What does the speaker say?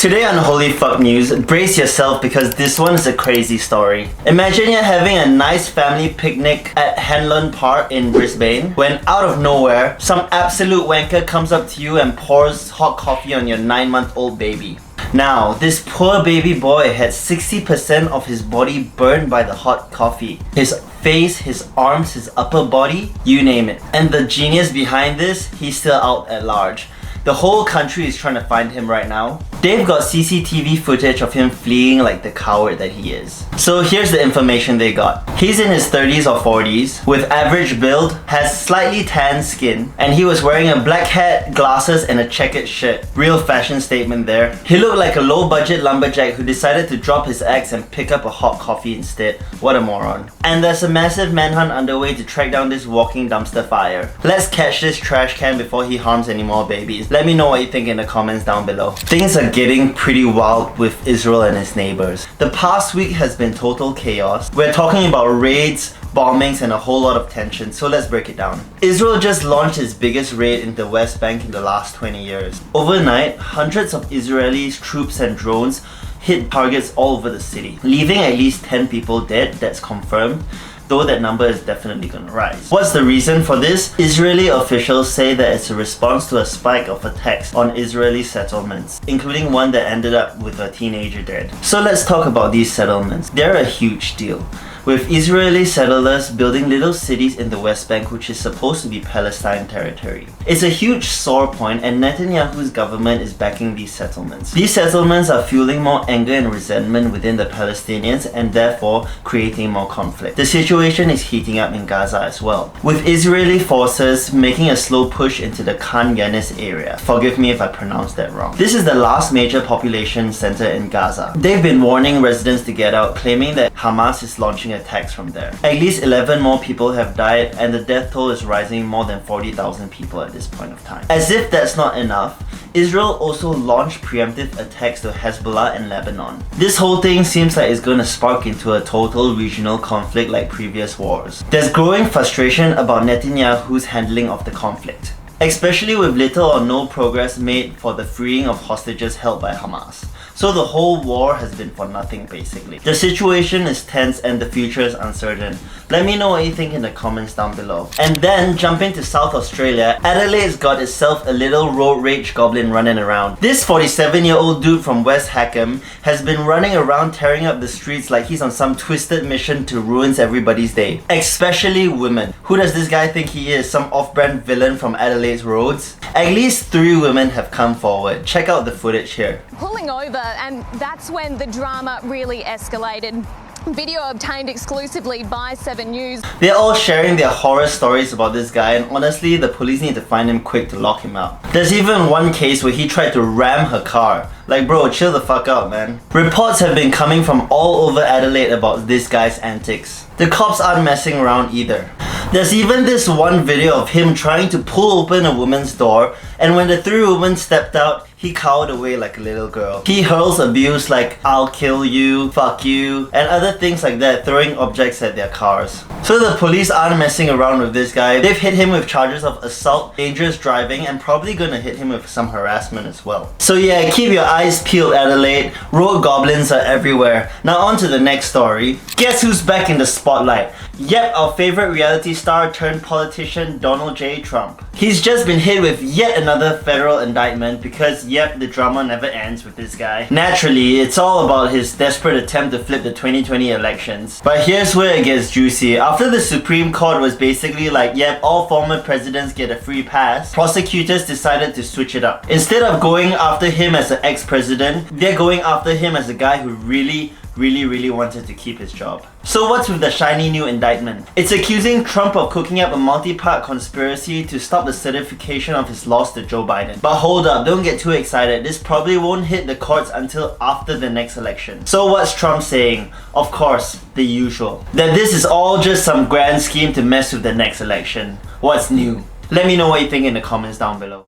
Today on Holy Fuck News, brace yourself because this one is a crazy story. Imagine you're having a nice family picnic at Hanlon Park in Brisbane when out of nowhere, some absolute wanker comes up to you and pours hot coffee on your 9-month-old baby. Now, this poor baby boy had 60% of his body burned by the hot coffee. His face, his arms, his upper body, you name it. And the genius behind this, he's still out at large. The whole country is trying to find him right now. They've got CCTV footage of him fleeing like the coward that he is. So here's the information they got. He's in his 30s or 40s, with average build, has slightly tan skin, and he was wearing a black hat, glasses, and a checkered shirt. Real fashion statement there. He looked like a low-budget lumberjack who decided to drop his axe and pick up a hot coffee instead. What a moron. And there's a massive manhunt underway to track down this walking dumpster fire. Let's catch this trash can before he harms any more babies. Let me know what you think in the comments down below. Things are getting pretty wild with Israel and its neighbors. The past week has been total chaos. We're talking about raids, bombings, and a whole lot of tension, so let's break it down. Israel just launched its biggest raid in the West Bank in the last 20 years. Overnight, hundreds of Israeli troops and drones hit targets all over the city, leaving at least 10 people dead, that's confirmed, though that number is definitely gonna rise. What's the reason for this? Israeli officials say that it's a response to a spike of attacks on Israeli settlements, including one that ended up with a teenager dead. So let's talk about these settlements. They're a huge deal, with Israeli settlers building little cities in the West Bank which is supposed to be Palestine territory. It's a huge sore point and Netanyahu's government is backing these settlements. These settlements are fueling more anger and resentment within the Palestinians and therefore creating more conflict. The situation is heating up in Gaza as well, with Israeli forces making a slow push into the Khan Yunis area. Forgive me if I pronounced that wrong. This is the last major population center in Gaza. They've been warning residents to get out, claiming that Hamas is launching attacks from there. At least 11 more people have died and the death toll is rising more than 40,000 people at this point of time. As if that's not enough, Israel also launched preemptive attacks to Hezbollah and Lebanon. This whole thing seems like it's going to spark into a total regional conflict like previous wars. There's growing frustration about Netanyahu's handling of the conflict, especially with little or no progress made for the freeing of hostages held by Hamas. So the whole war has been for nothing basically. The situation is tense and the future is uncertain. Let me know what you think in the comments down below. And then jumping to South Australia, Adelaide's got itself a little road rage goblin running around. This 47-year-old dude from West Hackham has been running around tearing up the streets like he's on some twisted mission to ruin everybody's day, especially women. Who does this guy think he is? Some off-brand villain from Adelaide's roads? At least 3 women have come forward. Check out the footage here. Pulling over, and that's when the drama really escalated. Video obtained exclusively by 7 News. They're all sharing their horror stories about this guy, and honestly, the police need to find him quick to lock him up. There's even one case where he tried to ram her car. Like, bro, chill the fuck out, man. Reports have been coming from all over Adelaide about this guy's antics. The cops aren't messing around either. There's even this one video of him trying to pull open a woman's door, and when the 3 women stepped out, he cowered away like a little girl. He hurls abuse like, "I'll kill you," "fuck you," and other things like that, throwing objects at their cars. So the police aren't messing around with this guy. They've hit him with charges of assault, dangerous driving, and probably gonna hit him with some harassment as well. So yeah, keep your eyes peeled, Adelaide. Road goblins are everywhere. Now on to the next story. Guess who's back in the spotlight? Yep, our favorite reality star turned politician Donald J. Trump. He's just been hit with yet another federal indictment because yep, the drama never ends with this guy. Naturally, it's all about his desperate attempt to flip the 2020 elections. But here's where it gets juicy. After the Supreme Court was basically like, yep, all former presidents get a free pass, prosecutors decided to switch it up. Instead of going after him as an ex-president, they're going after him as a guy who really wanted to keep his job. So what's with the shiny new indictment? It's accusing Trump of cooking up a multi-part conspiracy to stop the certification of his loss to Joe Biden. But hold up, don't get too excited. This probably won't hit the courts until after the next election. So what's Trump saying? Of course, the usual. That this is all just some grand scheme to mess with the next election. What's new? Let me know what you think in the comments down below.